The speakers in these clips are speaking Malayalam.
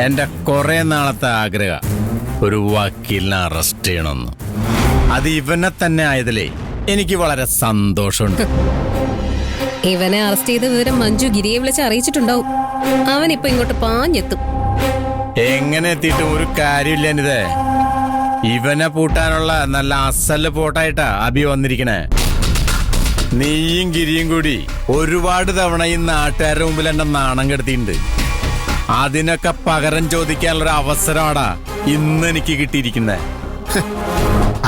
എന്റെ കുറെ നാളത്തെ ആഗ്രഹം ഒരു വക്കീലിനെ അറസ്റ്റ് ചെയ്യണമെന്ന്. അത് ഇവനെ തന്നെ ആയതിലേ എനിക്ക് വളരെ സന്തോഷമുണ്ട്. ഇവനെ അറസ്റ്റ് ചെയ്ത വിവരം മഞ്ജു ഗിരിയെ വിളിച്ച് അറിയിച്ചിട്ടുണ്ടാവും. അവൻ ഇപ്പൊ ഇങ്ങോട്ട് പാഞ്ഞെത്തും. എങ്ങനെ എത്തിയിട്ട് ഒരു കാര്യമില്ലേ? ഇവനെ പൂട്ടാനുള്ള നല്ല അസല് പോട്ടായിട്ടാ അഭി വന്നിരിക്കണേ. നീയും ഗിരിയും കൂടി ഒരുപാട് തവണ ഈ നാട്ടുകാരുടെ മുമ്പിൽ എന്നെ നാണം കെടുത്തിയിട്ടുണ്ട്. അതിനൊക്കെ പകരം ചോദിക്കാനുള്ളൊരു അവസരമാടാ ഇന്ന് എനിക്ക് കിട്ടിയിരിക്കുന്നത്.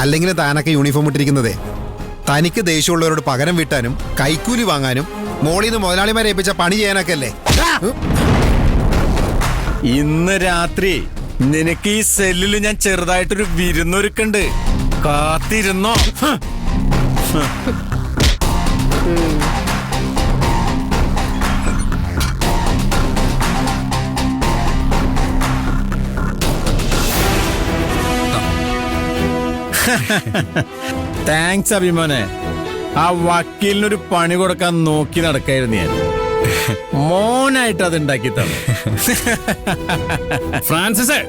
അല്ലെങ്കിൽ താനൊക്കെ യൂണിഫോം ഇട്ടിരിക്കുന്നതേ തനിക്ക് ദേഷ്യമുള്ളവരോട് പകരം വീട്ടാനും കൈക്കൂലി വാങ്ങാനും മോളിന്ന് മുതലാളിമാരെ ഏൽപ്പിച്ച പണി ചെയ്യാനൊക്കെ അല്ലേ? ഇന്ന് രാത്രി നിനക്ക് ഈ സെല്ലിൽ ഞാൻ ചെറുതായിട്ടൊരു വിരുന്നൊരുക്കുണ്ട്. കാത്തിരുന്നോ? താങ്ക്സ് അഭിമോനെ. ആ വക്കീലിനൊരു പണി കൊടുക്കാൻ നോക്കി നടക്കായിരുന്നു ഞാൻ. മോനായിട്ട് അത് ഉണ്ടാക്കി തന്നു. ഫ്രാൻസിസ്